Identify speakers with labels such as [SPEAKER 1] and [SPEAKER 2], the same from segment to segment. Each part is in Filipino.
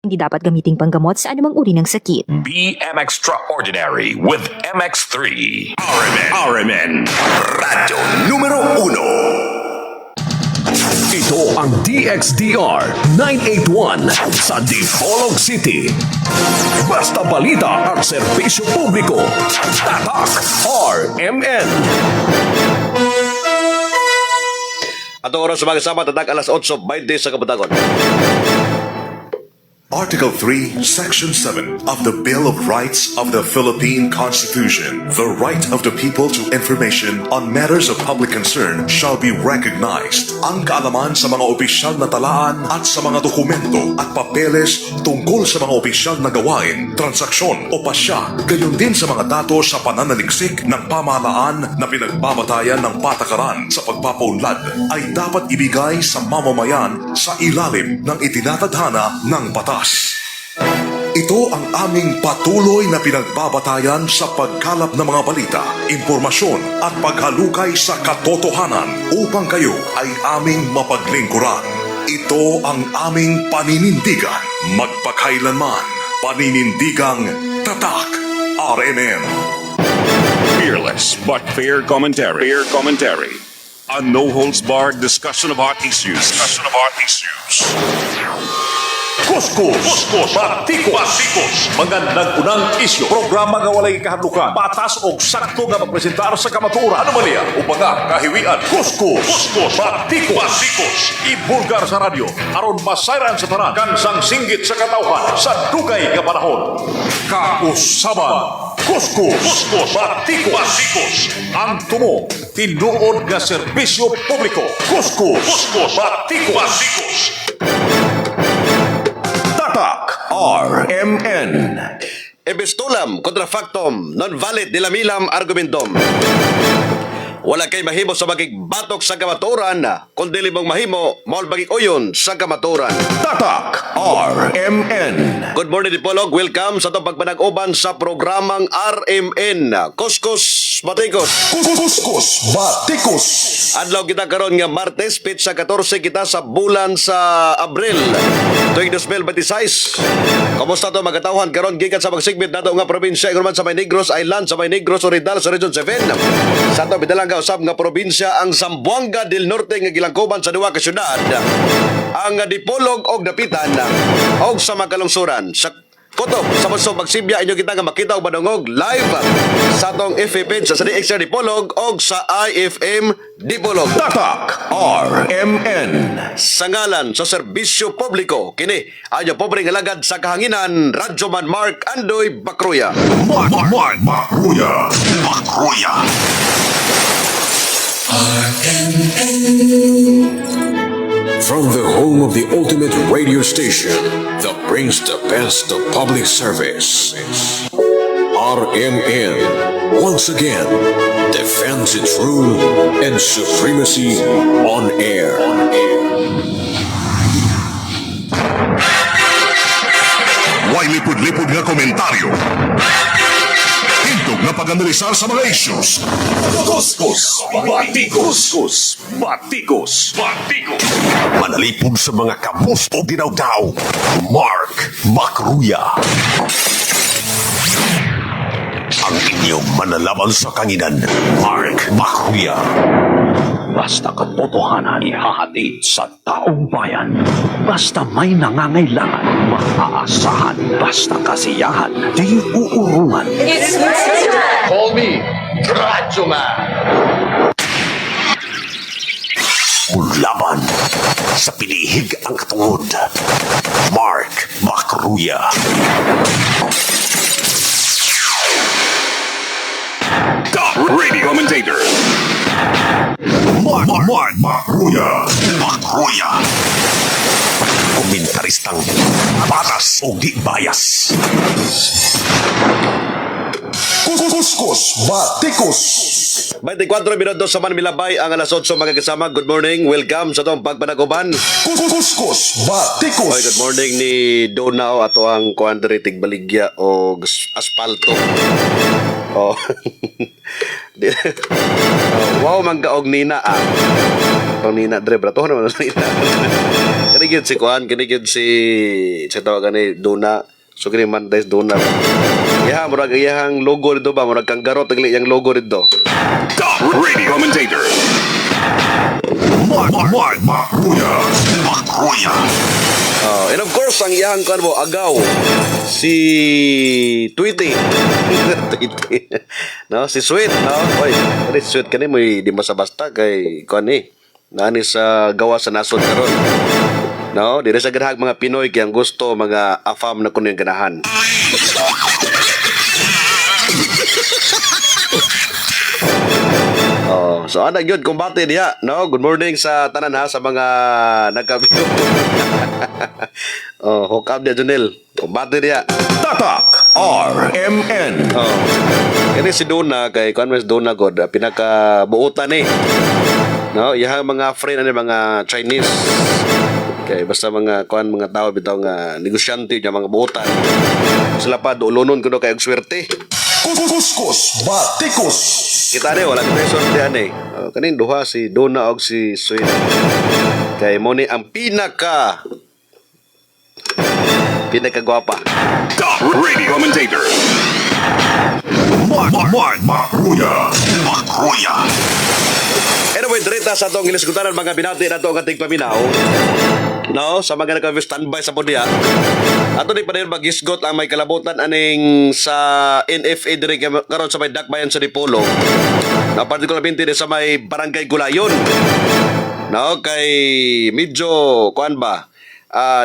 [SPEAKER 1] Hindi dapat gamiting panggamot sa anumang uri ng sakit.
[SPEAKER 2] Be extraordinary with MX3. RMN. Radyo numero 1.
[SPEAKER 3] Ito ang DXDR 981 sa Dipolog City. Basta balita at serbisyo publiko. Tatak RMN.
[SPEAKER 4] At oras sa mga kasama, tatak alas 8:20 sa Kabatagon.
[SPEAKER 5] Article 3, Section 7 of the Bill of Rights of the Philippine Constitution. The right of the people to information on matters of public concern shall be recognized. Ang kaalaman sa mga opisyal na talaan at sa mga dokumento at papeles tungkol sa mga opisyal na gawain, transaksyon o pasya, gayon din sa mga datos sa pananaliksik ng pamahalaan na pinagbabatayan ng patakaran sa pagpapaunlad ay dapat ibigay sa mamamayan sa ilalim ng itinatadhana ng batas. Ito ang aming patuloy na pinagbabatayan sa pagkalap ng mga balita, impormasyon at paghalukay sa katotohanan upang kayo ay aming mapaglingkuran. Ito ang aming paninindigan, magpakailanman, paninindigang tatak RMN.
[SPEAKER 2] Fearless but fair commentary. Fair commentary. A no-holds-barred discussion of hot issues.
[SPEAKER 3] Kuskus, Batikos, magandang unang isyu. Programa nga walay kahadlukan, patas o sakto nga magpresentar sa kamaturan. Anomalya, upaga, kahiwian. Kuskus, Batikos, ibulgar sa radyo, aron masayran sa tanan, kansang singgit sa katauhan, sa dugay nga panahon. Kausaban, Kuskus, Batikos, ang tumo, tinuod nga serbisyo publiko. Kuskus, Batikos. Tatak RMN.
[SPEAKER 4] Epistulam contra factum, non valid dilamilam argumentum. Wala kay mahimo sa magigbatok sa kamaturan, kundi limong mahimo, maul magig-uyon sa kamaturan.
[SPEAKER 3] Tatak RMN.
[SPEAKER 4] Good morning, Dipolog. Welcome sa itong pagpanag-uban sa programang RMN. Kuskus, Batikos.
[SPEAKER 3] Kuskus, Batikos.
[SPEAKER 4] Adlaw kita karon nga Martes, pitsa 14 kita sa bulan sa Abril tuig 2026. Kumusta to magkatawhan karon gikan sa magsigbit nato nga probinsya ingurman sa May Negros Island, sa May Negros Oriental sa Region 7. Sa to bidalang kausab nga probinsya ang Zamboanga del Norte nga gilangkuban sa duha ka syudad. Ang Dipolog og Dapitan og sa makalungsuran sa Kutob sa Bansong Magsibya inyo kita nga makita og madungog live sa atong FB page sa DXR Dipolog og sa IFM Dipolog.
[SPEAKER 3] Tatak RMN.
[SPEAKER 4] Sa ngalan sa serbisyo publiko kini ayo pobre nga lagad sa kahanginan Radyo Man Mark Andoy Bakruya.
[SPEAKER 3] Bakruya.
[SPEAKER 6] From the home of the ultimate radio station that brings the best of public service, RMN once again defends its rule and supremacy on air.
[SPEAKER 5] Way lipod-lipod nga komentaryo. Hintog na pag-analisar sa mga issues.
[SPEAKER 3] Kuskus, Batikos.
[SPEAKER 6] Manalipod sa mga kabus o ginawdaw. Mark Bakruya. Ang inyong manalaman sa kanginan, Mark Bakruya.
[SPEAKER 3] Basta katotohanan ihahatid sa taong bayan. Basta may nangangailangan, maaasahan. Basta kasiyahan, di uurungan.
[SPEAKER 7] Call me Radyo Man.
[SPEAKER 6] Laban sa pinihig ang katungod, Mark Bakruya.
[SPEAKER 2] Top radio commentator.
[SPEAKER 3] Mark Bakruya.
[SPEAKER 6] Komentaristang patas o di bias.
[SPEAKER 3] Kuskus, Batikos.
[SPEAKER 4] 24 minutos sa Manmilabay ang alas 8 mga kasama. Good morning. Welcome sa itong pagpanaguban.
[SPEAKER 3] Kuskus, Batikos.
[SPEAKER 4] Oy, good morning ni Donao ato ang kuandre tigbaligya o asfalto. Oh. Wow, manggaog nina ah. Ang nina dre brato naman nina. kanigid si Kuan, kanigid si sa tawagan ni Dona. So kini Mondays Dona. Yaha murag iyang logo dito ba, murag kangarot ang iyang logo dito.
[SPEAKER 2] Top radio commentator.
[SPEAKER 4] And of course, ang iyang kuan mo agaw si Tweety. Tweety. No, si Sweet, no. Oy, kani Sweet kani mo di basta kay kuan ni. Nani sa gawa sa nasod karon. No, dire sa ganahag mga Pinoy kay ang gusto mga afam na kuno yung ganahan. Oh, so ana gyud kumbate diha, no? Good morning sa tanan ha sa mga nagka-view. Oh, hook up dia Junel. Kumbate diha.
[SPEAKER 3] Tatak RMN.
[SPEAKER 4] Oh. Kani si Dona kay Conway Dona god pinaka buutan ni. No, iyang mga friend ani mga Chinese. Kay basta mga kuan mga tao bitaw nga negosyante nya mga buutan. Sila pa dulunon kuno kay og swerte.
[SPEAKER 3] Kuskus Batikos.
[SPEAKER 4] Kita ni wala kita swerte ani. Kaning duha si Dona og si Sweet. Kay mo ni ang pinaka gwapa.
[SPEAKER 2] Top radio commentator.
[SPEAKER 3] Makruya.
[SPEAKER 4] Anyway, direta sa atong ginisgutanan mga binati na itong ating paminaw. No, sa mga nag-standby sa podya. Ato ni pa rin mag-isgot ang may kalabutan aning sa NFA diri karon sa may dakbayan sa Dipolo. Na particularmente sa may Barangay Gulayon. No, kay medyo kuan ba?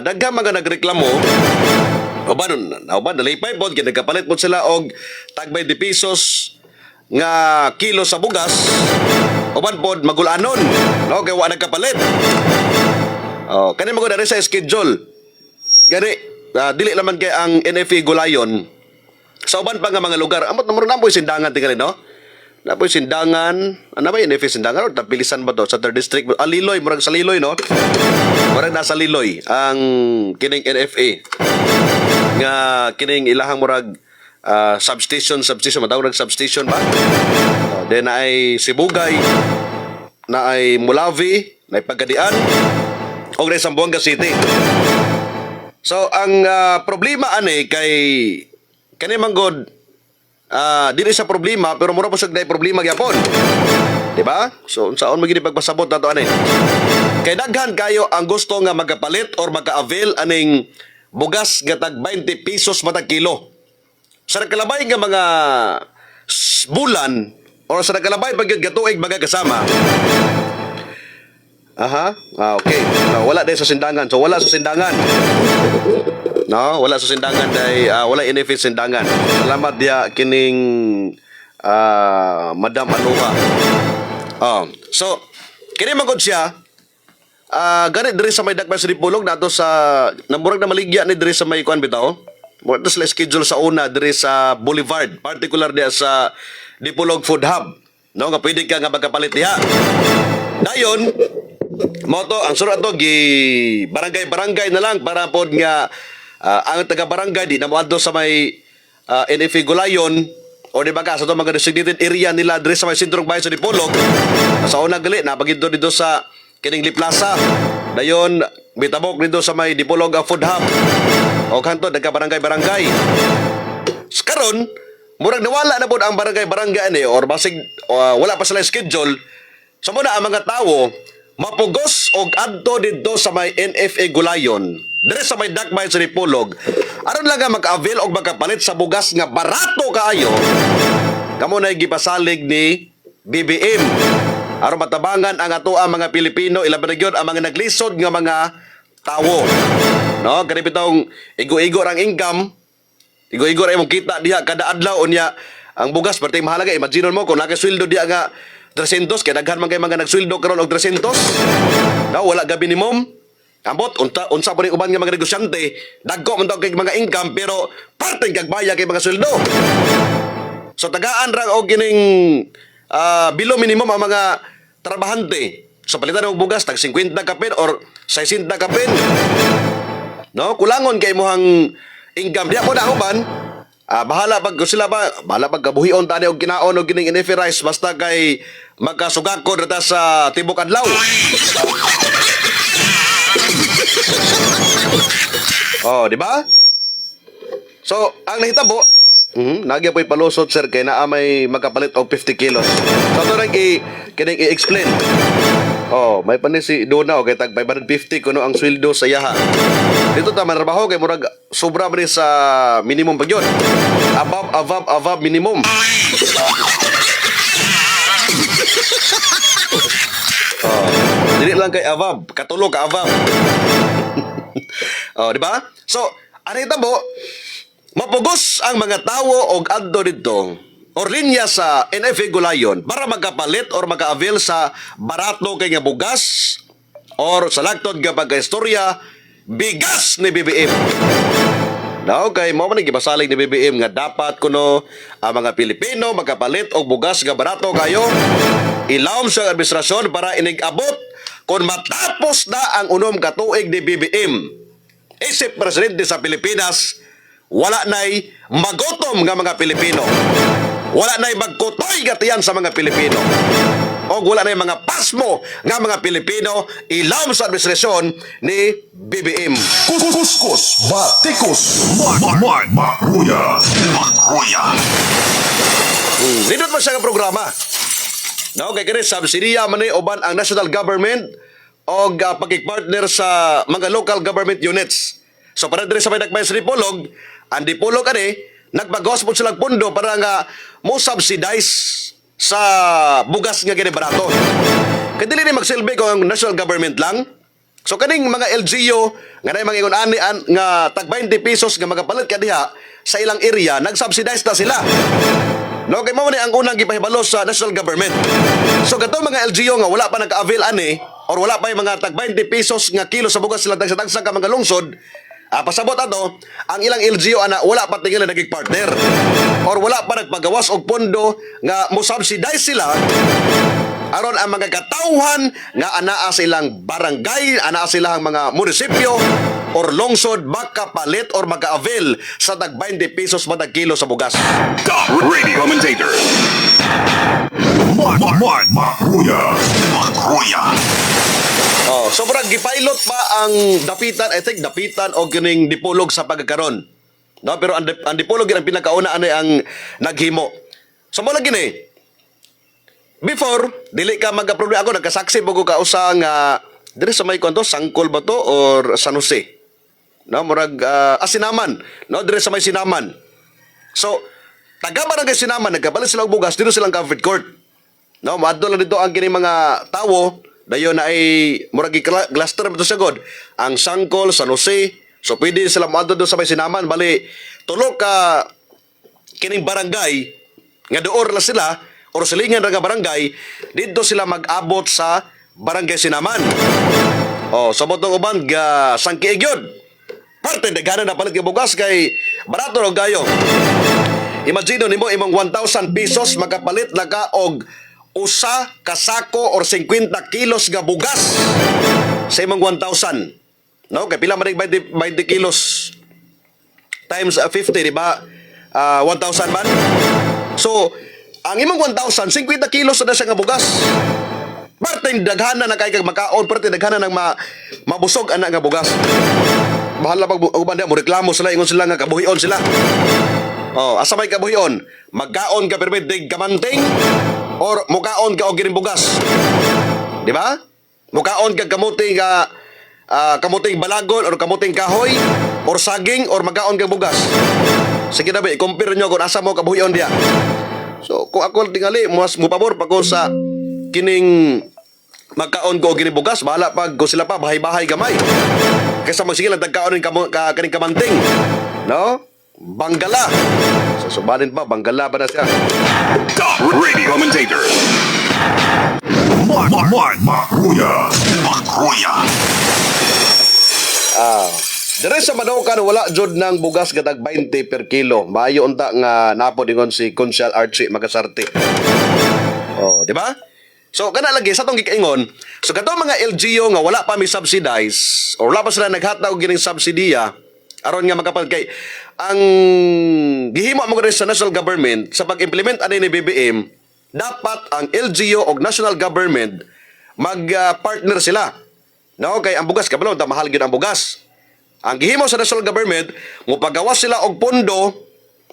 [SPEAKER 4] Daghang mga nagreklamo. Uban nalipay pod kay nagkapalit pod sila og tag 20 pesos nga kilo sa bugas. Uban pod magulanon, no, kay wa nagkapalit. Oh, kani mo dari sa schedule. Gani dili naman kay ang NFA Gulayon sa uban pa nga mga lugar. Amot na po sindangan tingali, no? Napoy sindangan, ano ba yung NFA sindangan? O tapilisan ba to sa 3rd district? Liloy, murag sa Liloy, no? Murag nasa Liloy ang kining NFA. Nga kining ilahang murag substation, matawag substation ba? Then na ay Sibugay, na ay Mulavi, na ay Pagadian, o na Zamboanga City. So, ang problema ani kay kanimang god, dili sa problema pero mura po sa problema gyapon. Di ba? So unsaon magini pagpasabot nato ani? Kay daghan kayo ang gusto nga magapalit or maka-avail aning bugas nga tag 20 pesos matag kilo. Sa nakalabay nga mga bulan or sa nakalabay pag gatuig mga kasama. Okay. Wala din sa sindangan. So wala sa sindangan. No, wala sa sindangan dahil wala NFA sindangan. Salamat dia kining Madam Anuha. So kini magod siya ganit diri sa may dakbayan sa Dipolog nato sa namurag na maligya ni diri sa may kuan bitaw. Murag sila schedule sa una diri sa Boulevard, particular dia sa Dipolog Food Hub. No, nga pwede ka nga magkapalit diha. Dayon moto ang surat to gi barangay na lang para pod nga ang taga-barangay di na moadto sa may NFA Gulayon o di ba ka sa mga designated area nila diri sa may sentrong bayan sa Dipolog. Sa una gali napagid dito sa kining Liplaza. Dayon mitabok dito sa may Dipolog Food Hub. O kanto taga-barangay. Karon murag nawala na pod ang barangay ani or basig wala pa sila schedule. So muna ang mga tawo mapugos og adto didto sa may NFA Gulayon dire sa may dakbayan sa Dipolog aron lang nga maka-avail og makapalit sa bugas nga barato kaayo kamo na gipasalig ni BBM aron matabangan ang atoa mga Pilipino ilaban na gyud ang mga naglisod nga mga tawo, no? Kani bitong igo-igo ang income, igo-igo ra imong kita diha kada adlaw unya ang bugas perti mahalaga. Imagine mo kung nakasweldo diha nga 300 kay daghan man kay mga nagsweldo karon og 300. No, wala ga minimum. Ambot unsa pa ning uban nga mga negosyante, dagko man daw kay mga income pero parte kag baya kay mga sweldo. So tagaan ra og kining below minimum ang mga trabahante. So palitan og bugas tag 50 kapin or 60 kapin. No, kulangon kay mohang income diha mo na uban. Bahala pag sila ba, bahala pag kabuhion tani og kinaon og gining NFA rice basta kay magkasugakod rata sa tibok adlaw. Oh, di ba? So, ang nahitabo, nagya po'y palusot, sir, kay naa may makapalit og 50 kilos. So, ito nang kining i-explain. Oh, may panin si Dona, kay tag 550 kuno ang sweldo sa yaha. Dito ta manarbaho kay murag sobra ba ni sa minimum pag yun. Above minimum. Oh, dili lang kay above, katulog ka above. Oh, di ba? So, ano itabo? Mapugos ang mga tawo og adto dito or linya sa NFA Gulayon para magkapalit or maka-avail sa barato kay nga bugas or sa lagtod nga pagka-istorya bigas ni BBM. Now, kay mo man gibasalig ni BBM nga dapat kuno ang mga Pilipino magkapalit og bugas nga barato kayo ilawom sa administrasyon para inig-abot kung matapos na ang unom ka tuig ni BBM. Isip presidente sa Pilipinas, wala na'y magutom nga mga Pilipino. Wala na'y magkutoy nga tiyan sa mga Pilipino. O wala na'y mga pasmo nga mga Pilipino ilawom sa administrasyon ni BBM.
[SPEAKER 3] Kuskus, batikos, makruya.
[SPEAKER 4] Nindot man siya nga programa. No, kay kini subsidiya man ni uban ang national government o pagkikpartner sa mga local government units. So para diri sa may nagbayan sa Dipolog, ang Dipolog ani nagpagawas po silang pundo para nga mo subsidize sa bugas nga gini barato. Kaya dili ni magsilbi kung ang national government lang. So kaning mga LGU nga na mga ingon ani nga tag 20 pesos nga magapalit ka diha sa ilang area, nag-subsidize na sila. No, kay mo ni ang unang gipahibalo sa national government. So kato mga LGU nga wala pa nagka-avail ani or wala pa yung mga tag 20 pesos nga kilo sa bugas sila tagsa ka mga lungsod, pasabot ato, ang ilang LGU ana wala pa tingil na naging partner or wala pa nagpagawas og pondo nga mo subsidize sila aron ang mga katawhan nga anaa silang barangay, anaa silang mga munisipyo or lungsod makapalit or maka-avail sa tag 20 pesos matag kilo sa bugas.
[SPEAKER 2] Top radio commentator.
[SPEAKER 3] Makruya.
[SPEAKER 4] Oh, sobrang gipilot pa ang dapitan, I think dapitan o kining Dipolog sa pagkakaron. No, pero ang Dipolog ang pinakauna ani ang naghimo. So mo lagi ni. Before, dili ka mag-approve ako nagkasaksi mo ko kausa nga diri sa may konto Sangkol ba to or San Jose. No, murag Sinaman, no, diri sa may Sinaman. So, taga-barangay Sinaman nagkapalit sila og bugas dito silang covered court. No, maadto lang dito ang kini mga tawo dayon na ay murag cluster bito siya god. Ang Sangkol, San Jose, so pwede sila maadto do sa may Sinaman bali tulo ka kining barangay nga door la sila or silingan ra nga barangay dito sila mag-abot sa barangay Sinaman. Oh, sa botong uban ga Sangkiig yun. Parte daghanan na palit nga bugas kay barato ra gayo. Imagine nimo imong 1,000 pesos makapalit na ka og usa ka sako or 50 kilos nga bugas sa imong 1,000. No, kay pila man 20 kilos times 50, di ba? 1,000 man. So, ang imong 1,000, 50 kilos na siya nga bugas. Parte daghana na kay kag makaon, parte daghana nang mabusog ana nga bugas. Bahala pag uban mo reklamo sila ingon sila nga kabuhion sila. Oh, asa may kabuhion? Magkaon ka permitig kamanting or mukaon ka og gining bugas. Di ba? Mukaon ka kamuting kamuting balagon or kamuting kahoy or saging or magkaon ka bugas. Sige na ba, i-compare nyo kung asa mo kabuhion diya. So, kung ako tingali, mas mupabor pa ko sa kining magkaon ko gining bugas, bahala pag ko sila pa bahay-bahay gamay. Kaysa magsige lang tagkaon kaning kamanting. No? Banggala. So, subanin pa, banggala ba na siya?
[SPEAKER 2] Top radio commentator.
[SPEAKER 3] Makruya.
[SPEAKER 4] Dire sa Manaukan wala jud ng bugas gatag 20 per kilo. Maayo unta nga napod ingon si Consial Archie Makasarte. Oh, di ba? So kana lagi sa tong gikaingon, so kadto mga LGU nga wala pa mi subsidize or wala pa sila naghatag og gining subsidiya aron nga makapal kay ang gihimo mo sa national government sa pag-implement ani ni BBM, dapat ang LGU og national government mag-partner sila. No, kay ang bugas kabalo ta mahal gyud ang bugas. Ang gihimo sa national government, mupagawas sila og pondo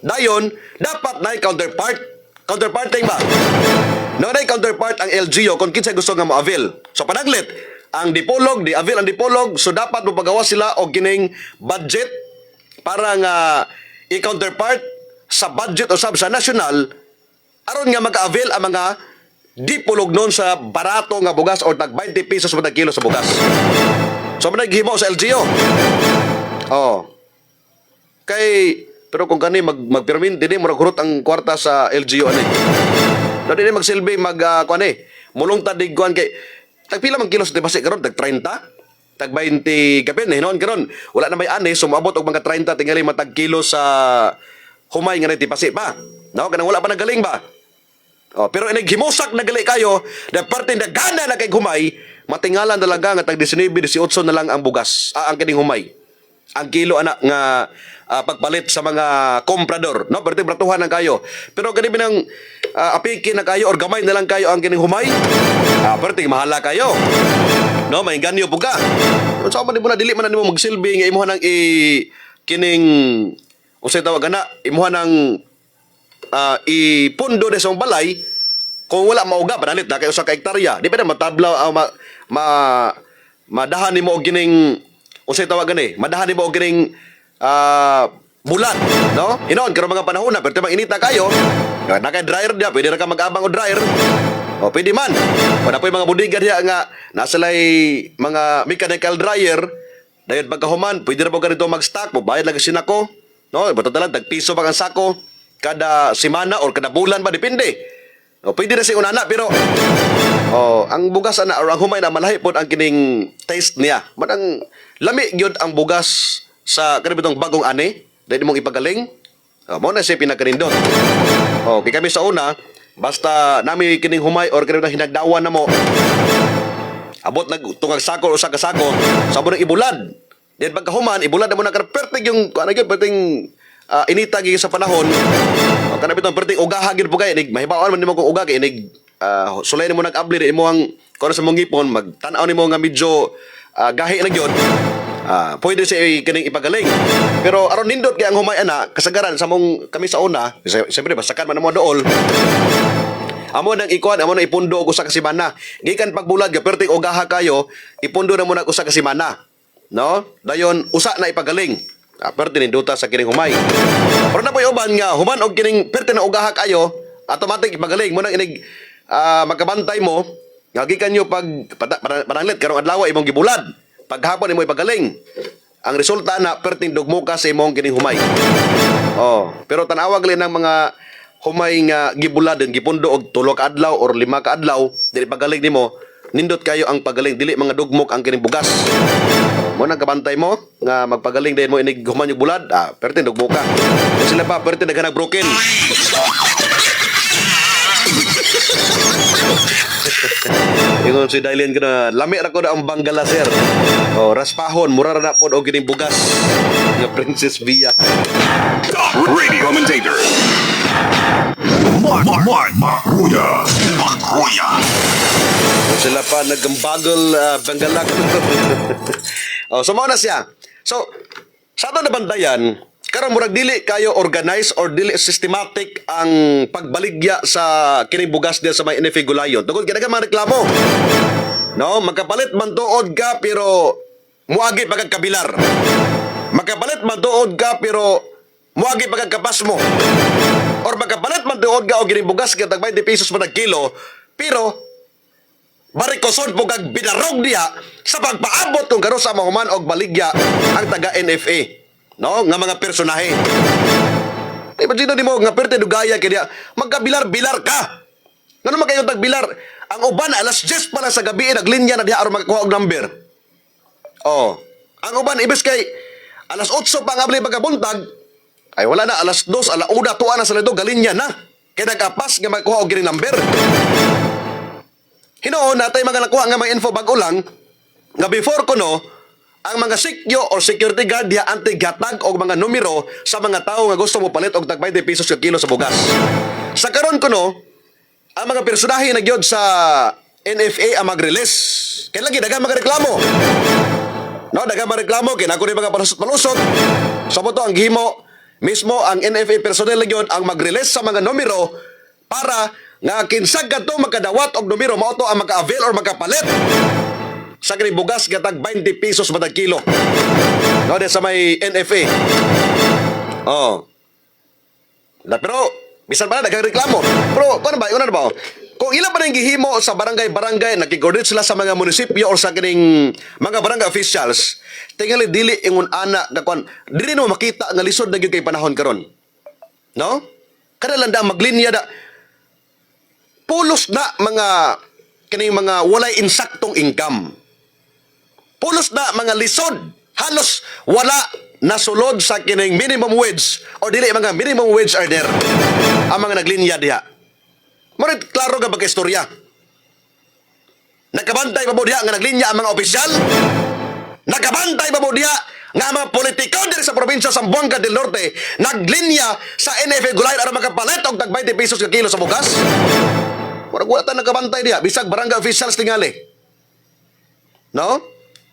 [SPEAKER 4] dayon dapat na counterpart. Counterparting ba? No, na counterpart ang LGU kung kinsa gusto nga mo-avail. So panaglit, ang dipolog, di-avail ang dipolog, so dapat mupagawas sila og kining budget para nga i-counterpart sa budget o sa national aron nga mag-avail ang mga dipolog noon sa barato nga bugas o tag 20 pesos kada kilo sa bugas. So managihimo sa LGU. Oh. Kay pero kung kani magpirmin dinhi murag hurot ang kwarta sa LGU ani. No dinhi magsilbi kuan mulong tadigkuan kay tagpila man kilos di basi karon tag 30 tag 20 gapin hinon karon wala na may ani sumabot og mga 30 tingali matag kilo sa humay nga nitipasi pa. No kanang wala pa nagaling ba? Oh, pero inaghimusak na gali kayo na parte na gana na kay humay matingalan talaga nga tag 19 18 na lang ang bugas ang kining humay. Ang kilo anak nga pagpalit sa mga komprador, no? Pero bratuhan na kayo. Pero kani binang apiki na kayo or gamay na lang kayo ang kining humay. Pero mahala kayo. No, may ganyo po ka. Unsa man mo na dili man nimo magsilbi nga imuha nang kining unsay tawag ana, imuha nang ipundo sa balay kung wala mauga panalit na kay usa ka hektarya. Di pa na matablaw madahan nimo og kining unsay tawag gani, madahan nimo og kining bulan, no? Hinon karon mga panahon na pero inita kayo, naka dryer dia, pwede ra ka mag-abang og dryer. O pwede man. Wala pa mga budiga diya nga nasa lay mga mechanical dryer, dayon pagkahuman, pwede ra mo ganito mag-stock, mo bayad lang sinako, no? Ibato lang tag piso pa ang sako kada semana or kada bulan ba depende. O pwede na si unana pero ang bugas ana or ang humay na malahi pod ang kining taste niya. Manang lami gyud ang bugas sa kanibitong bagong ani, dahil mong ipagaling, mo na siya pinagkarindot. Kaya kami sa una, basta nami kining humay or kanibitong hinagdawan na mo, abot na tungag sako o saka sako, sabo ng ibulad. Then pagkahuman, ibulad na mo na perfect yung, perting inita gyud sa panahon, kanibitong perting ugaha gyud po kayo, mahibawaan man nimo kung uga kay inig, sulay nimo nag-abli, imo ang, kung sa mong ngipon, magtanaw nimo nga medyo gahi na gyud. Pwede siya kining ipagaling. Pero aron nindot kay ang humay ana kasagaran sa mong kami sa una, siyempre basakan man mo dool. Amo nang ikuan, amo nang ipundo og usa ka semana. Gikan pagbulag ga perting ugaha kayo, ipundo na mo na usa ka semana. No? Dayon usa na ipagaling. Perti ninduta sa kining humay. Pero na poy uban nga human og kining perti na ugaha kayo, automatic ipagaling mo nang inig magkabantay mo. Nga gikan nyo pag pananglit karong adlaw imong gibulad. Paghapon imo ipagaling. Ang resulta na perting dugmo ka sa imong kining humay. Pero tanawag lang ng mga humay nga gibuladen, gipundo og 3 ka adlaw or 5 ka adlaw, dili pagaling nimo, nindot kayo ang pagaling, dili mga dugmok ang kining bugas. Mo nang kabantay mo nga magpagaling din mo inig human yung bulad, perting dugmo ka. Sila pa perting naghanag broken. Ingon si Dailin ko na lami ra ko na ang Banggala sir. Raspahon mura ra na pod og kining bugas nga Princess Via.
[SPEAKER 2] Radio commentator.
[SPEAKER 5] Maruya.
[SPEAKER 2] Sila
[SPEAKER 4] pa nagambagol Banggala. So mao na siya. So sa ato nabantayan karon murag dili kayo organize or dili systematic ang pagbaligya sa kining bugas diya sa may NFA Gulayon. Tungod kay mga reklamo. No, magkapalit man tuod ka pero muagi pagkakabilar. Magkapalit man tuod ka pero muagi pagkakapas mo. Or magkapalit man tuod ka og kining bugas kay tag 20 pesos man kilo pero barikoson po kag binarog diya sa pagpaabot kung garo sa mahuman og baligya ang taga NFA. No, nga mga personahe. Imagine mo nga perte dugaya kay dia magkabilar-bilar ka. Ngano man kayo tagbilar? Ang uban alas 10 pa lang sa gabi naglinya na diha aron makakuha og number. Ang uban ibes kay alas 8 pa nga pagkabuntag ay wala na alas 2, ala 1 tuwa na sa lado galinya na. Kay nagapas nga makakuha og gining number. Hinoon natay mga nakuha nga mga info bago lang nga before kuno ang mga sikyo or security guard diha anti-gatag og mga numero sa mga tao nga gusto mo palit og tag 20 pesos ka kilo sa bugas. Sa karon kuno, ang mga personahe na gyud sa NFA ang mag-release. Kaya lagi, dagang mga reklamo. No, dagang mga reklamo, kinako ni mga palusot-palusot. Sa mo to, ang gihimo, mismo ang NFA personnel lang yun ang mag-release sa mga numero para nga kinsag ka to makadawat og numero, mao to ang maka-avail or makapalit sa kini bugas gatag 20 pesos matag kilo. No, sa may NFA. Oh. Pero bisan pa na daghang reklamo. Pero kuno ba, una na ba? Kung ilan pa nang gihimo sa barangay-barangay, nakikoordinate sila sa mga munisipyo or sa kining mga barangay officials, tingali dili ingon ana na kon dili no makita nga lisod na gyud kay panahon karon. No? Kada lang da maglinya da pulos na mga kining mga walay insaktong income. Pulos na mga lisod, halos wala nasulod sa kining minimum wage o dili mga minimum wage earner ang mga naglinya diha. Morit klaro ka istorya. Nakabantay pa mo diha nga naglinya ang mga opisyal? Nakabantay pa mo diha nga mga politiko diri sa probinsya sa Zamboanga del Norte naglinya sa NFA Gulay aron makapalit og tag 20 pesos ka kilo sa bugas? Murag wala ta nakabantay diha bisag barangay officials tingali. No?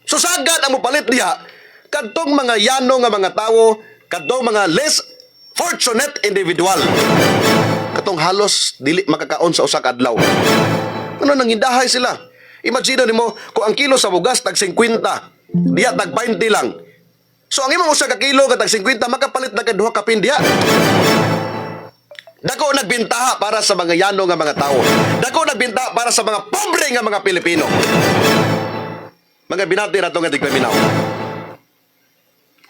[SPEAKER 4] So sagad ang mopalit diha kadtong mga yano nga mga tawo, kadtong mga less fortunate individual. Katong halos dili makakaon sa usa ka adlaw. Ano nangindahay sila? Imagine nimo kung ang kilo sa bugas tag 50, diya tag 20 lang. So ang imong usa ka kilo ka tag 50 makapalit na ka duha ka pin diya. Dako nagbintaha para sa mga yano nga mga tawo. Dako nagbintaha para sa mga pobre nga mga Pilipino. Mga binati ra to nga tigpaminaw.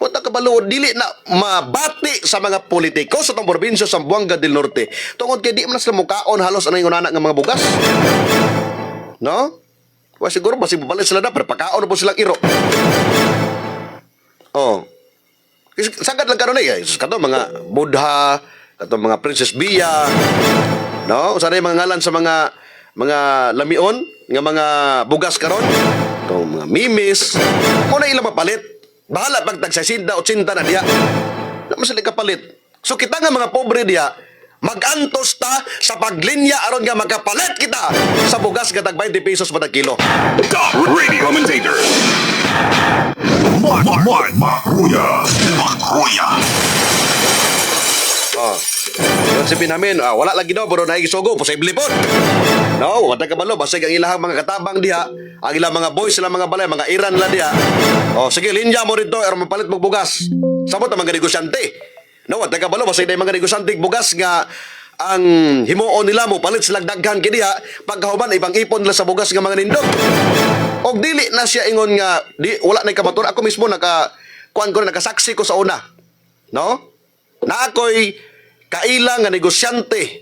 [SPEAKER 4] Wata kabalo dili na mabati sa mga politiko sa tong probinsya sa Zamboanga del Norte. Tungod kay di man sila mukaon halos anay ngunana nga mga bugas. No? Wa siguro basi babalit sila na pero pakaon po silang iro. Oh. Sagad lang karon eh. Kato mga Buddha, kato mga Princess Bia. No? Usa na mga ngalan sa mga lamion nga mga bugas karon. Kato mga mimis. Mo na ilang mapalit. Bahala pag tag 60 80 na diya. Naman sila kapalit. So kita nga mga pobre diya, mag-antos ta sa paglinya aron nga makapalit kita sa bugas nga tag 20 pesos matag kilo.
[SPEAKER 2] Top radio commentator.
[SPEAKER 5] Makruya.
[SPEAKER 4] Oh. Yung sipin namin, wala lagi daw, pero naigisugo, posible po. No, wala ka balo, basig ang ilahang mga katabang diha, ang ilang mga boys, ilang mga balay, mga iran la diha. Oh, sige, linya mo rito, aron mapalit mo bugas. Sabot ang mga negosyante. No, wala ka balo, basig na yung mga negosyante bugas nga ang himuon nila mo, palit silang daghan kiniya, pagkahuman, ibang ipon nila sa bugas nga mga nindot. Og dili na siya ingon nga, wala na kamatur. Ako mismo, nakasaksi ko sa una. No? Na ako'y kailang nga negosyante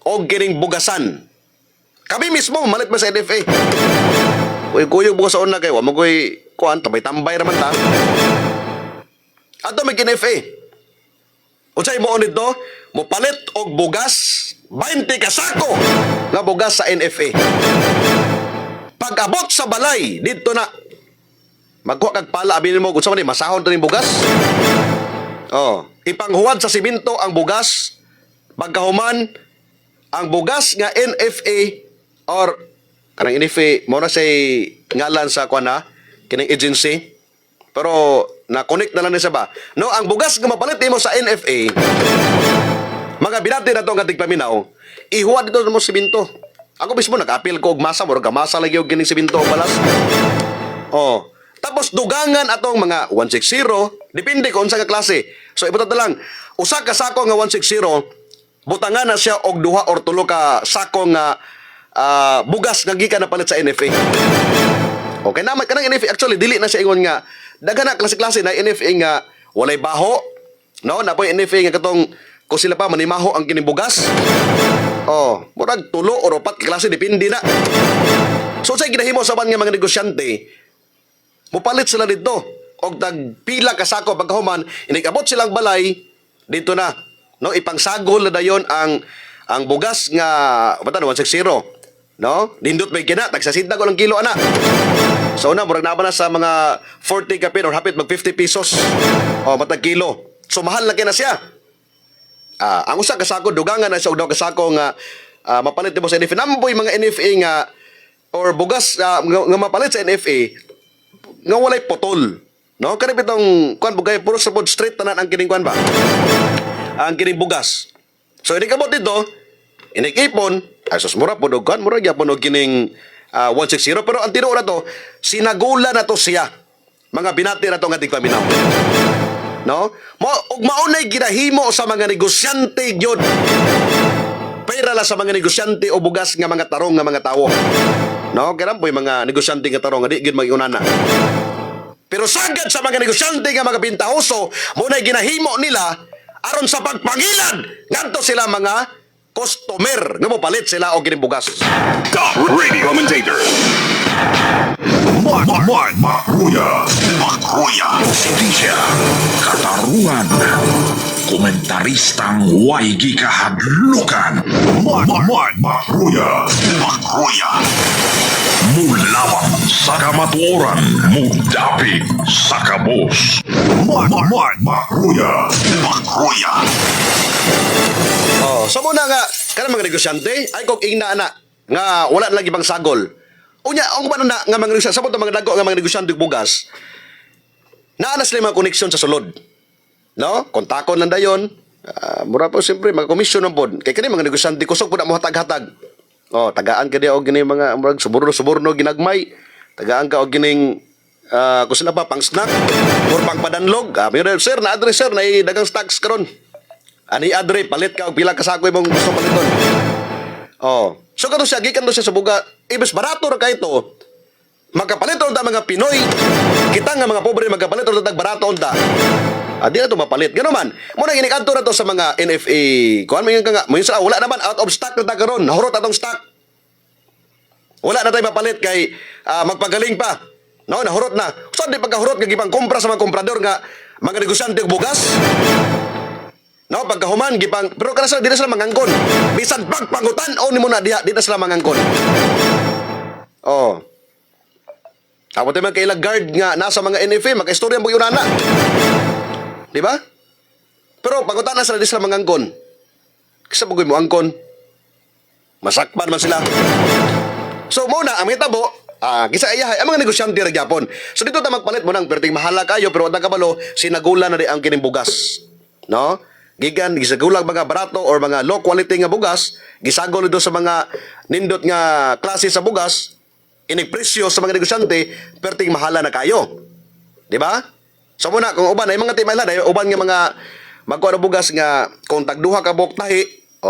[SPEAKER 4] o kining bugasan. Kami mismo, malit ba sa NFA? Kuyog bugas sa una kayo, wamo ko'y kuhan, tambay-tambay naman ta. Ato may NFA. Unsay mo nito, mo palit og bugas 20 ka sako nga bugas sa NFA. Pag-abot sa balay dito na magkuha kag pala abinin mo kung sa man masahon to ning bugas. Oh, ipanghuwad sa simento ang bugas. Pagkahuman ang bugas nga NFA or kanang NFA mo na say ngalan sa kuana kining agency. Pero na-connect na lang ni sa ba. No, ang bugas nga mapalit mo sa NFA, mga binati na to nga tigpaminaw, ihuwad dito mo simento. Ako mismo nag-appeal ko og masa, murag gamasa lagi og gining simento balas. Oh, tapos dugangan atong mga 160, depende kung unsa nga klase. So ibutat na lang, usa ka sako nga 160, butangan na siya og duha or tulo ka sako nga bugas nga gikan na palit sa NFA. Okay na kanang NFA actually dili na siya ingon nga daghan na klase-klase na NFA nga walay baho. No, napoy NFA nga katong kung sila pa manimaho ang kining bugas. Oh, murag tulo o upat klase depende na. So say ginahimo sa man nga mga negosyante, mupalit sila dito og tag pila ka sako pagkahuman, inigabot silang balay dito na. No, ipangsagol na dayon ang bugas nga batan 160. No? Dindot may kina, tagsasinta ko ng kilo ana. So na murag na ba na sa mga 40 kapin or hapit mag 50 pesos. O matag kilo. So mahal na kina siya. Ang usa ka sako dugangan na siya og daw ka sako nga mapalit mo sa NFA. Namboy mga NFA nga or bugas nga mapalit sa NFA nga walay potol. No, kani bitong kuan bugay puro sa pod straight tanan ang kining kuan ba? Ang kining bugas. So ini kabot dito, inikipon, ay sus mura pod og kuan, mura gyapon og kining 160 pero ang tinuod na to, sinagula na to siya. Mga binati na to nga tigpaminaw. No? Ug maunay ginahimo sa mga negosyante gyud. Pera la sa mga negosyante o bugas nga mga tarong nga mga tawo. No, kaya po yung mga negosyante nga tarong nga di gid mag-iunana. Pero sagad sa mga negosyante nga mga pintahoso, muna ginahimo nila aron sa pagpangilan ngadto sila mga customer nga mopalit sila og kining bugas.
[SPEAKER 2] Top radio commentator.
[SPEAKER 3] Makruya. Hindi siya katarungan. Komentaristang way gikahadlukan. Makruya. Mulawang sa kamatuoran, mudapig sa kabos. Makruya.
[SPEAKER 4] Oh, so muna nga kana mga negosyante ay kog ingna na nga wala na lagi bang sagol. Unya ang ba na nga mga negosyante sabot mga dago nga mga negosyante og bugas. Naa na sila mga koneksyon sa sulod. No? Kontakon lang dayon. Mura po siyempre mga komisyon ng pod. Kay kani mga negosyante kusog pud mo hatag-hatag. Oh, tagaan ka dia og gini mga murag suborno ginagmay. Tagaan ka og gining kung sila pa pang snack or pang padanlog. Pero sir, na address sir na dagang stocks karon. Ani adre palit ka og pila ka sako imong gusto paliton. Oh, so kato siya gikan to siya sa buga. Ibes barato ra kay ito. Magkapalit unta mga Pinoy. Kita nga mga pobre magkapalit unta tag barato unta. Di na to mapalit. Gano man. Muna ginikanto na to sa mga NFA. Kuan mo yung nga. Mo yung wala naman out of stock na ta karon. Nahurot atong stock. Wala na tayo mapalit kay magpagaling pa. No, nahurot na. So di pagkahurot nga gipang kompra sa mga komprador nga mga negosyante og bugas. No, pagkahuman gipang pero kana sila di na sila mangangkon. Bisan pagpangutan o nimo na diha di na sila mangangkon. Oh. Ako tayo mga kailang guard nga nasa mga NFA, maka-istorya mo yun na. Di ba? Pero pangutan na sila di sila mangangkon. Kasi bagoy mo angkon. Masakpan man sila. So muna, ang mga tabo, kisa ayahay, ang mga negosyante ra gyapon. So dito ta magpalit mo nang perting mahala kayo, pero wala kabalo, sinagula na di ang kining bugas. No? Gigan, gisagulang mga barato or mga low quality nga bugas, gisagol ito sa mga nindot nga klase sa bugas, inig-presyo sa mga negosyante, perting mahala na kayo. Di ba? So muna, kung uban, ay mga timala, ay uban nga mga magkuha na bugas nga, kung tagduha ka buhok tahi,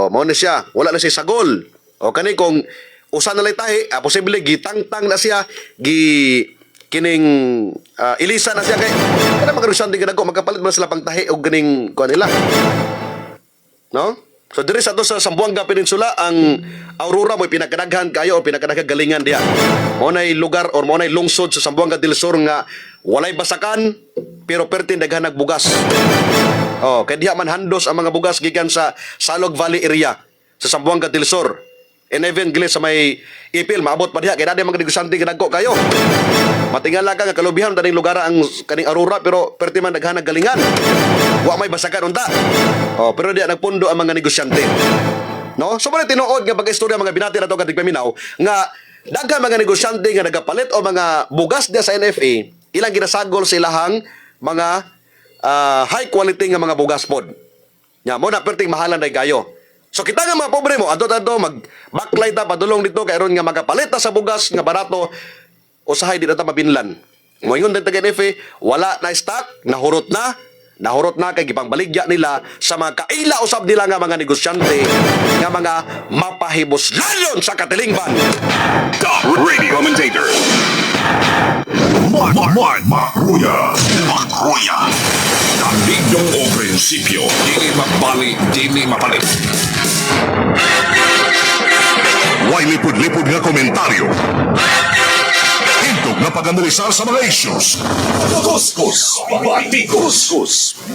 [SPEAKER 4] mo na siya, wala na siya sagol. O kani, kung usan na lang tahi, posible, gitangtang na siya, kining ilisa na siya kay kada mga negosyante nga dagko magkapalit man sila pang tahi og ganing kuan nila. No? So diri sa to sa Zamboanga Peninsula ang Aurora mo'y pinakadaghan kayo o pinakadaghang galingan diya. Mo nay lugar or mo nay lungsod sa Zamboanga del Sur nga walay basakan pero pertin daghan nagbugas. Oh, kay diha man handos ang mga bugas gikan sa Salog Valley area sa Zamboanga del Sur. And even gili sa may ipil maabot pa diha kay dadi mga negosyante nga dagko kayo. Matingala ka nga kalubihan daning lugar ang kaning Aurora pero perti man daghan galingan. Wa may basakan unta. Oh, pero diya nagpundo ang mga negosyante. No? So man tinuod nga pag-istorya mga binati na to katig paminaw nga daghang mga negosyante nga nagapalit o mga bugas diya sa NFA, ilang ginasagol sa ilahang mga high quality nga mga bugas pod. Nya mo na perting mahalan day kayo. So kita nga mga pobre mo, adto-adto mag-backlight ta padulong dito kay ron nga magapalit ta sa bugas nga barato usahay di na ta mabinlan. Moingon din taga NFA, wala na stock, nahurot na kay gipangbaligya nila sa mga kaila usab nila nga mga negosyante nga mga mapahibos-layon sa katilingban.
[SPEAKER 2] Top radio commentator.
[SPEAKER 3] Makruya. Kandigyong o prinsipyo, dili magbali, dili mapalit.
[SPEAKER 5] Way lipod-lipod nga komentaryo. Hintog na pag-analisar sa mga issues.
[SPEAKER 3] Kuskus,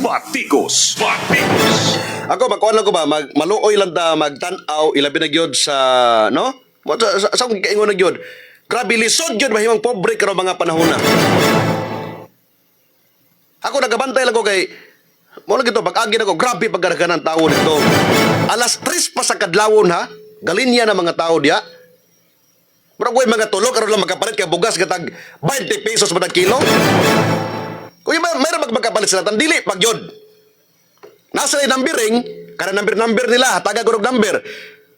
[SPEAKER 3] batikos.
[SPEAKER 4] Ako magkuan lang ko ba maluoy lang ta magtan-aw ilabi na gyud sa no? Sa kung kaingon na gyud. Grabe lisod gyud mahimong pobre karon mga panahon na. Ako nagabantay lang ko kay mo lang gito pag-agi na ko grabe pagkaraganan tao dito. Alas 3 pa sa kadlawon ha. Galinya na mga tao diya. Mura ko mga tulog, aron lang makapalit ka bugas katag 20 pesos matag kilo. Kung mayroon magkapalit sila, tandili, pag yun. Nasa yung numbering, kada number nila, taga-gurog number,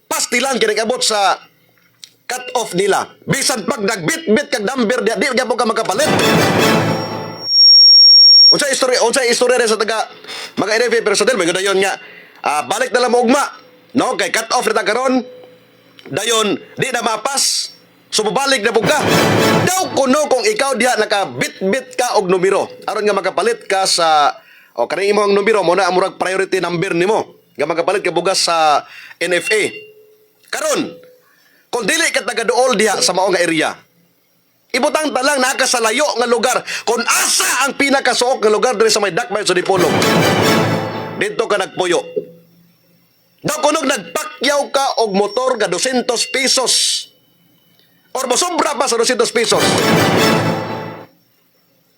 [SPEAKER 4] pastilan kinakabot sa cut-off nila. Bisan pag nagbit-bit kag number, di po ka makapalit. Unsa istorya rin sa taga mga NFA personnel, may dayon nga, balik na lang mo ugma, no? Kay cut-off na karon, dayon, di na mapas, sumubalik na pug ka. Daw kuno kung ikaw diha nakabit-bit ka og numero, aron nga makapalit ka sa o kanang imong numero mo na amurag priority number nimo. Nga makapalit ka bugas sa NFA. Karon, kung dili ka taga duol diha sa mao nga area, ibutang talang nakasalayo nga lugar kung asa ang pinakasuok nga lugar diri sa may Dakbayon sa Dipolog. Dito ka nagpuyo. Daw kunog nagpakyaw ka og motor nga 200 pesos. Or mosobra pa sa 200 pesos.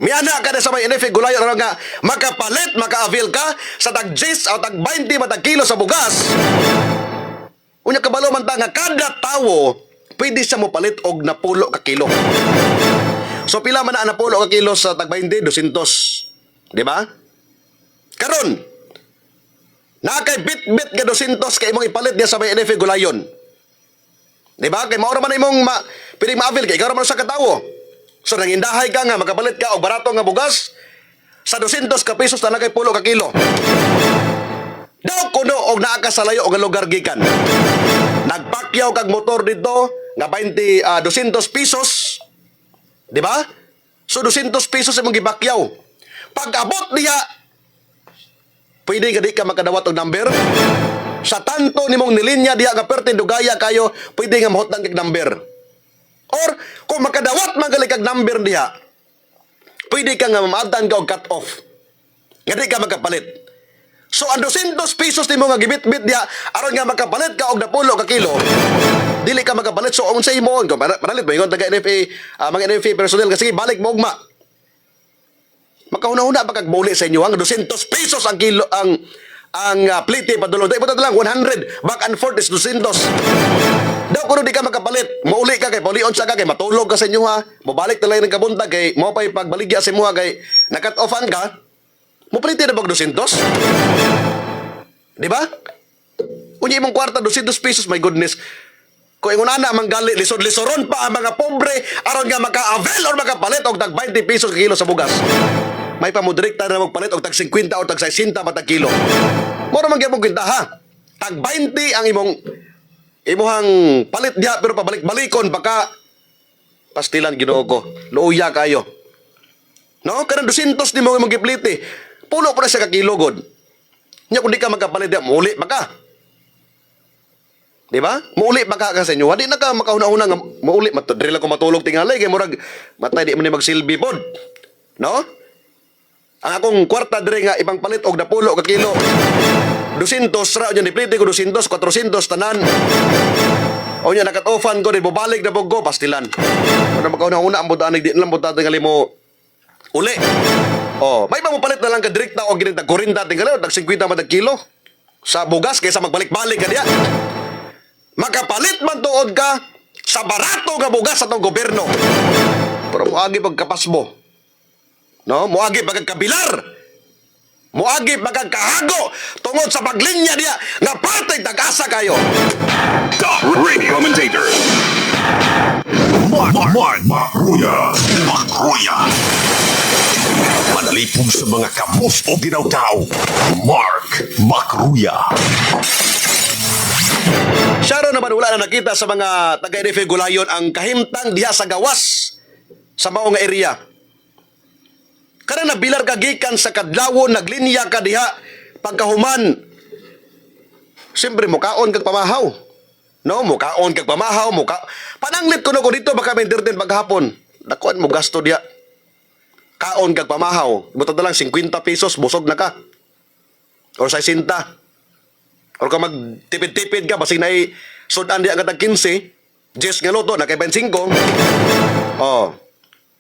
[SPEAKER 4] Miana ka na sa may NFA gulayon ano nga makapalit, maka-avail ka sa tag 10 o tag 20 matag kilo sa bugas. Unya kabalo man ta nga kada tawo pwede siya mo palit og napulo ka kilo. So pila man na napulo ka kilo sa tag 20, 200. Di ba? Karon, nakay bit-bit ka 200 kay imong ipalit diya sa may NFA gulayon. Di ba? Kay maura man imong pwedeng ma-avail kay ikaw man sa katawo. So nangindahay ka nga makapalit ka og barato nga bugas sa 200 ka pesos na kay pulo ka kilo. Daw kuno og naa ka sa layo og lugar gikan. Nagpakyaw kag motor dito nga 200 pesos. Di ba? So 200 pesos imong gibakyaw. Pag abot niya, pwede ka di ka makadawat og number. Sa tanto nimong nilinya diha nga pertin dugaya kayo, pwede nga mahutang kag number. Or kung makadawat magaling kag number diha, pwede ka nga mamatang ka og cut off. Nga di ka makapalit. So ang 200 pesos nimo nga gibit-bit diha aron nga makapalit ka og napulo ka kilo, dili ka makapalit. So unsay mo ko manalit mo ingon taga NFA, mga NFA personnel kasi balik mo ugma. Makahuna-huna ba kag boli sa inyo ang 200 pesos ang kilo ang plite padulong. Dai lang 100 back and forth is 200. Daw kuno di ka makapalit. Mauli ka kay paulion sa ka kay matulog ka sa inyo ha. Mobalik na lang ng kabuntag kay mo pay pagbaligya sa imo kay nakat offan ka. Mo plite na bag 200? Di ba? Unya imong kwarta 200 pesos, my goodness. Kung ingon ana manggali lisod-lisoron pa ang mga pobre aron nga maka-avail or makapalit og tag 20 pesos ka kilo sa bugas. May pamudirekta na magpalit og tag 50 o tag 60 matag kilo. Moro man gyapon kwenta ha. Tag 20 ang imuhang palit diha pero pabalik-balikon baka pastilan Ginoo ko. Luuya kayo. No, kanang 200 ni mo imong gipliti. Pulo pa na siya ka kilo god. Nya kung di ka magkapalit diha, muli baka. Di ba? Muuli baka ka sa inyo. Di na ka makahuna-huna nga muuli matudril ako matulog tingali kay murag matay di man ni magsilbi pod. No? Ang akong kwarta dire nga ibang palit og napulo ka kilo. 200 ra unya nipliti ko 200, 400 tanan. O nya nakat-offan ko di bobalik na pug ko pastilan. Ano makahuna-huna ang budanig di lang buta tingali mo uli. Oh, may mamupalit na lang ka direkta o ginitag 40 tingali o tag 50 matag kilo sa bugas kaysa magbalik-balik ka diya. Makapalit man tuod ka sa barato nga bugas sa tong gobyerno. Pero muagi pagkapasbo. No, muagi pagkabilar. Muagi pagkahago tungod sa paglinya diya nga patay tag-asa kayo.
[SPEAKER 2] The radio commentator.
[SPEAKER 6] Makruya. Manalipong sa mga kamos o ginaw-tao. Mark Makruya.
[SPEAKER 4] Sharon naman wala na nakita sa mga taga-NFA Gulayon ang kahimtang diha sa gawas sa mao nga area. Kana nabilar ka gikan sa kadlawon naglinya ka diha pagkahuman. Siyempre mukaon kag pamahaw. No, mukaon kag pamahaw, pananglit kuno ko dito baka may dirden paghapon. Dakuan mo gasto diha. Kaon kag pamahaw, butod na lang 50 pesos busog na ka. Or 60. Or ka magtipid-tipid ka, basig na sudan di ang katag 15, 10 nga loto, na kay 25. Oh.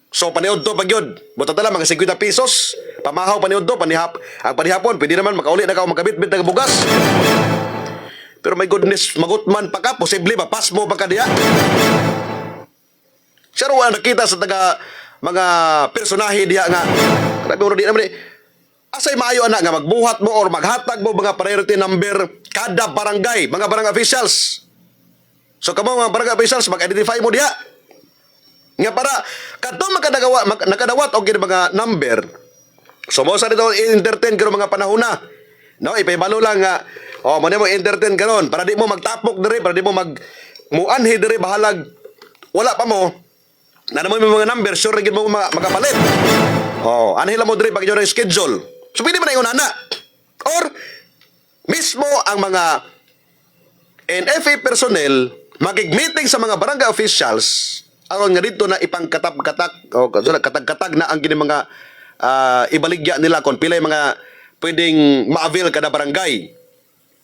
[SPEAKER 4] So, paniod to pag yun. Buta tala, mga 50 pesos. Pamahaw, paniod to, ang panihapon, pwede naman, makauli na ka o magkabit-bit na bugas. Pero my goodness, magutman pa ka, posible, mapas mo pa ka diya. Siya raw ang nakita sa taga mga personahe diha nga. Grabe mo di naman asay maayo ana nga magbuhat mo or maghatag mo mga priority number kada barangay, mga barangay officials. So kamo mga barangay officials mag-identify mo diha. Nga para kadto nakadawat og gid mga number. So mo sa dito entertain karon mga panahon na. No, ipahibalo lang nga mo na mo entertain karon para di mo magtapok diri, para di mo muanhi diri bahalag wala pa mo. Na naman may mga number sure gid mo makapalit. Anhila mo diri pag yung schedule. So pwede man na ana. Or mismo ang mga NFA personnel magig-meeting sa mga barangay officials aron nga dito na ipangkatak-katak o katag-katag na ang gini mga ibaligya nila kung pila yung mga pwedeng ma-avail kada barangay.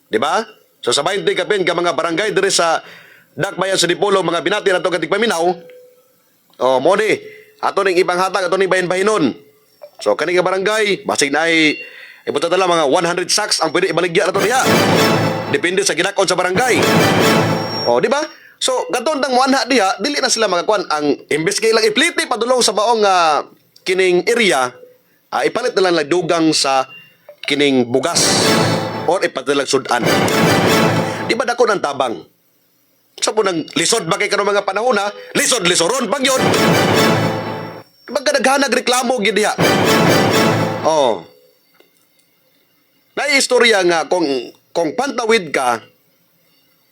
[SPEAKER 4] Di ba? So sa 20 kapin ka mga barangay diri sa Dakbayan sa Dipolo, mga binati na ito katig paminaw, mo di, ato ning ipanghatag, ato ning bahin-bahinon. So kani nga barangay, basig na ay ibuta tala mga 100 sacks ang pwede ibaligya na ito diha. Depende sa ginakon sa barangay. Di ba? So, gaton tang muanha diha, dili na sila makakuan ang imbes kay ilang ipliti padulong sa baong kining area, ipalit na lang dugang sa kining bugas or ipadalag sudan. Di ba dako ng tabang? So po nang lisod ba kay kanong mga panahon na, lisod-lisoron pag yun. Magkadaghanag reklamo gid diha. Istorya nga kung pantawid ka,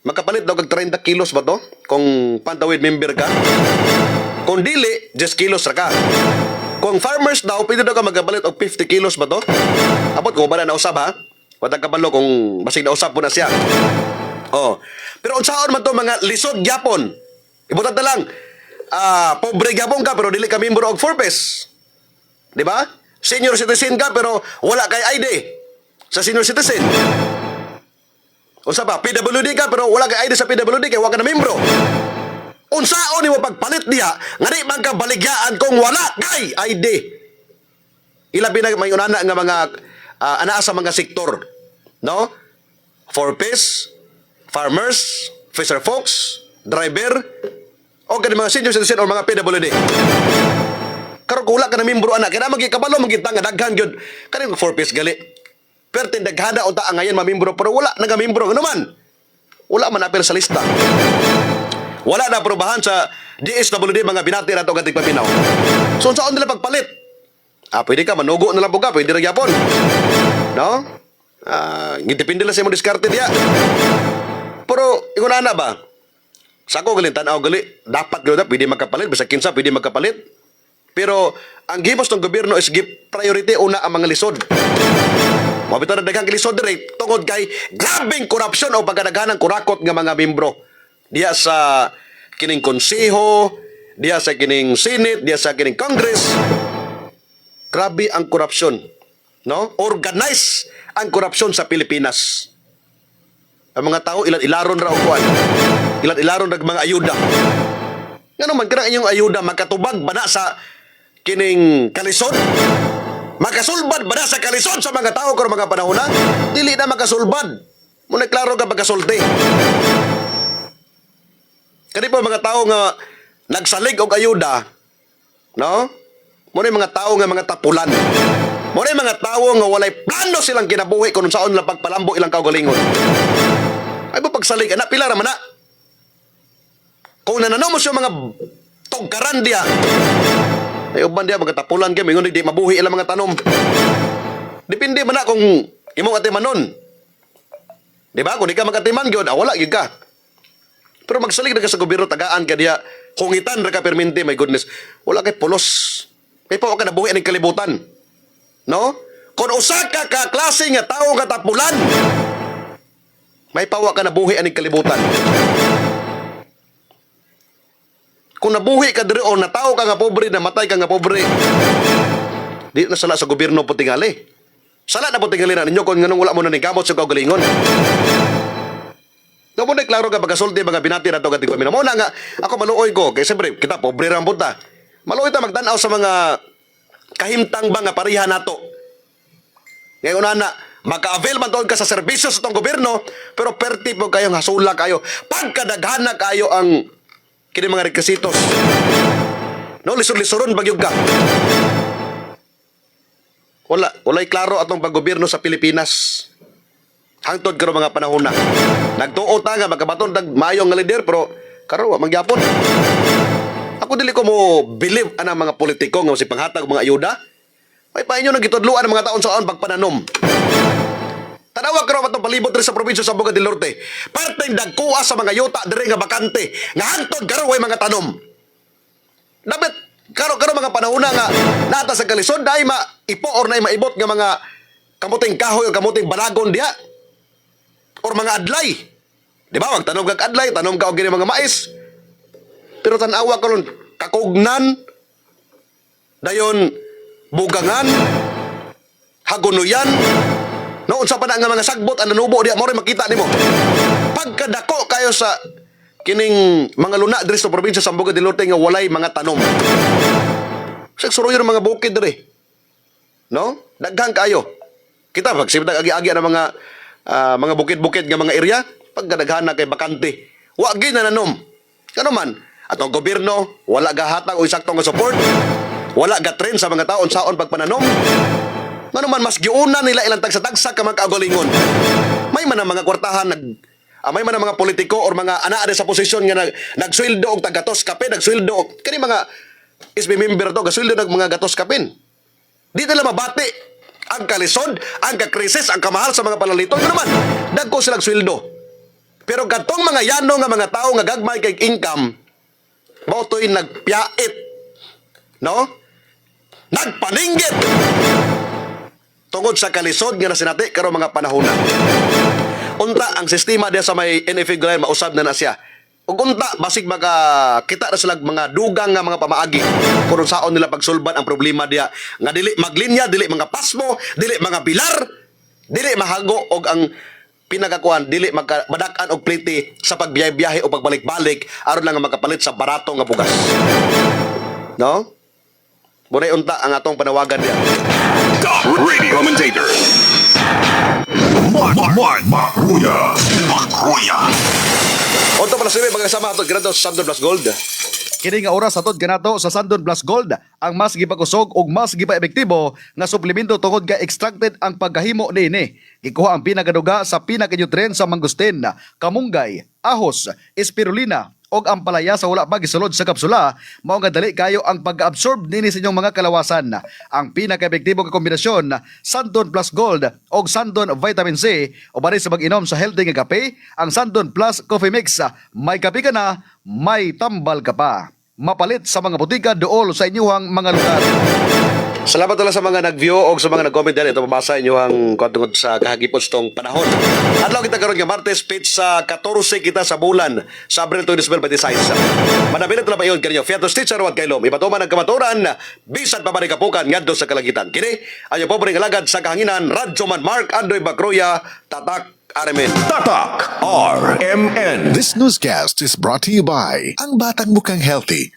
[SPEAKER 4] makapalit daw kag 30 kilos ba to? Kung pantawid member ka. Kung dili, 10 kilos ra ka. Kung farmers daw, pwede daw ka magapalit og 50 kilos ba to? Abot kung ba na usab ha? Watag kabalo kung basig na usab po na siya. Pero unsaon man to mga lisod gyapon? Ibutat na lang, pobre gyapon ka pero dili ka membro og Forpes. Di ba? Senior citizen ka pero wala kay ID sa senior citizen. Unsa ba? PWD ka pero wala kay ID sa PWD kay wala ka na membro. Unsaon nimo pagpalit diha nga di man ka baligyaan kung wala kay ID. Ilabi na may unana nga mga anaa sa mga sektor, no? Forpes, farmers, fisher folks, driver, o kani mga senior citizen o mga PWD. Karon kung wala ka na membro ana, kaya magikabalo magitang nga daghan gyud kani Forpes gali. Pero tindaghada unta ang ngayon mamimbro pero wala naga-membro ano man. Wala man apil sa lista. Wala na aprobahan sa DSWD mga binati na ito katig paminaw. So saan nila pagpalit? Pwede ka manugo na lang po ka, pwede rin yapon. No? Depende lang sa mong diskarte diya. Pero ingon na ba? Sa ako galing tanaw gali, dapat gano'n pwede magkapalit, basta kinsa pwede magkapalit. Pero ang gibos ng gobyerno is give priority una ang mga lisod. Mabito na daghang kilisod dire tungod kay grabing korupsyon o pagkadaghanang kurakot nga mga membro. Diya sa kining konseho, diya sa kining Senate, diya sa kining Congress. Grabe ang korupsyon, no? Organize ang korupsyon sa Pilipinas. Ang mga tao ilan-ilaron ra og kuan. Ilan-ilaron ra mga ayuda. Ngano man kana inyong ayuda makatubag ba na sa kining kalisod? Makasulbad ba na sa kalisod sa mga tao kung mga panahon na? Dili na makasulbad. Muna klaro ka pagkasulti. Kani po mga tao nga nagsalig og ayuda, no? Muna mga tao nga mga tapulan. Muna mga tao nga walay plano silang kinabuhi kung saan lang pagpalambo ilang kaugalingon. Ay ba pagsalig, anak, pila raman na? Kung nananaw mo siya mga tugkaran diya, ay uban diya, mga tapulan kayo, mingon di mabuhi ilang mga tanom. Depende man na kung imong atimanon. Di ba? Kung di ka mag-atiman, wala yun ka. Pero magsalig na ka sa gobyerno, tagaan ka diya, hungitan ra ka perminti, my goodness. Wala kay pulos. May pa ka nabuhi ng kalibutan. No? Kung usa ka klase nga tao nga tapulan, may pawa ka nabuhi aning kalibutan. Kung nabuhi ka diri o natao ka nga pobre, namatay ka nga pobre, di na sala sa gobyerno po tingali. Sala na po tingali na ninyo kung nganong wala mo na gamot sa kaugalingon. No mo na klaro ka pagkasulti mga binati na ito katig paminaw. Mo na nga, ako maluoy ko, kaya siyempre, kita pobre rin punta. Maluoy ta magtanaw sa mga kahimtang ba nga parihan nato. Ngayon na, maka-avail man doon ka sa serbisyo sa itong gobyerno, pero perti po kayong hasula kayo. Pagkadaghana kayo ang kini mga requisitos. No, lisod-lisoron bagyog ka. Walay klaro atong paggobyerno sa Pilipinas. Hangtod karon mga panahon na. Nagtuot na nga magkabaton tag maayong nga leader pero karon wa mangyapon. Ako dili ko mo believe anang mga politiko nga si panghatag mga ayuda. May painyo nang gitudluan ang mga taon sa pagpananom. Tanawa karon atong palibot rin sa probinsya sa Boga del Norte. Parteng dagkuha sa mga yuta diri nga bakante nga hangtod karon way mga tanom. Dapat karo mga panahon na nga nata sa kalisod dai maipo or na maibot nga mga kamuting kahoy o kamuting balagon diha or mga adlay. Di ba? Wag tanom kag adlay, tanom ka og gini mga mais. Pero tanawa karon kakugnan dayon bugangan hagunuyan noon sa pana nga mga sagbot ang nanubo diha mo rin makita nimo. Pagkadako kayo sa kining mga luna diri sa probinsya sa Boga del Norte nga walay mga tanom. Sigsuroy yung mga bukid diri. No? Daghang kayo. Kita pagsibtag agi-agi ng mga bukid-bukid nga mga area, pagkadaghan na kay bakante. Wa gyud na nanom. Kano man, atong gobyerno wala gahatag o saktong nga support. Wala ga trend sa mga taon saon pagpananom. Ngano man mas giuna nila ilang tagsa-tagsa ka magkagalingon. May man ang mga kwartahan may man ang mga politiko or mga anaa sa posisyon nga nagsweldo og tagatos kape, nagsweldo kani mga SB member to, gasweldo ng mga gatos kapin. Di nila mabati ang kalisod, ang kakrisis, ang kamahal sa mga panalito. Yun naman, dagko silang sweldo. Pero katong mga yano nga mga tao nga gagmay kay income, mautoy nagpiait, no? Nagpaninggit tungod sa kalisod nga nasinati karon mga panahon na. Unta ang sistema diya sa may NFA Glen mausab na siya. Ug unta basig makakita na sila mga dugang nga mga pamaagi kung saon nila pagsulban ang problema diya nga dili maglinya, dili mga pasmo, dili mga pilar, dili mahago og ang pinagakuan, dili madak-an og pliti sa pagbiyahe o pagbalik-balik aron lang nga makapalit sa barato nga bugas. No? Bunay unta ang atong panawagan diya.
[SPEAKER 2] Top radio commentator.
[SPEAKER 5] Makruya.
[SPEAKER 4] Unto pala sila magkasama ato grado sa Sandon Plus Gold.
[SPEAKER 8] Kini nga oras atod kanato sa Sandon Plus Gold ang mas gipakusog ug mas gipa-epektibo nga suplemento tungod ka extracted ang pagkahimo niini. Gikuha ang pinakaduga sa pinaka-nutrient sa mangustin, kamunggay, ahos, spirulina og ang palaya sa wala pa gisulod sa kapsula mao nga dali kayo ang pag-absorb nini sa inyong mga kalawasan. Ang pinaka-epektibo nga kombinasyon Sandon Plus Gold og Sandon Vitamin C o bari sa pag-inom sa healthy nga kape, ang Sandon Plus Coffee Mix. May kape ka na, may tambal ka pa. Mapalit sa mga butika dool sa inyong mga lugar.
[SPEAKER 4] Salamat ulit sa mga nag-view o sa mga nag-comment dyan. Ito pabasa inyo ang tungod sa kahagipos tong panahon. Adlaw kita karon nga Martes, pitch sa 14 kita sa bulan sa Abril 2026. Manabilat na ba yun kanyo? Fiatos teacher wat kailom. Ipatuman ang kamaturan, bisan pa ba kapukan ngadto sa kalagitan. Kini, ang pobreng alagad sa kahanginan, Radyo Man Mark Andoy Bacroya, Tatak RMN.
[SPEAKER 3] Tatak RMN.
[SPEAKER 9] This newscast is brought to you by Ang Batang Mukhang Healthy